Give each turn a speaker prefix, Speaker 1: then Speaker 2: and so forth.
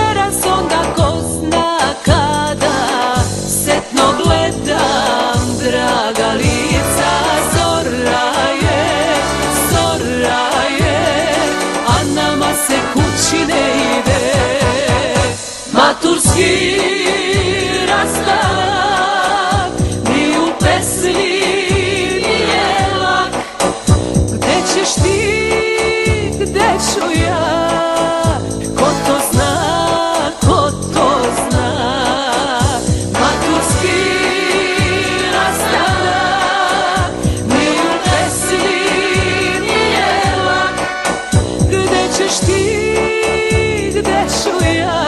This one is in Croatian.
Speaker 1: večeras onda ko zna kada setno gledam draga lica. Zora je, a nama se kući ne ide. Maturski rastavak ni u pesmi nije lak. Gde ćeš ti, gde ću ja, ko to zna, ko to zna. Maturski rastavak ni u pesmi nije lak. Gde ćeš ti, gde ću ja,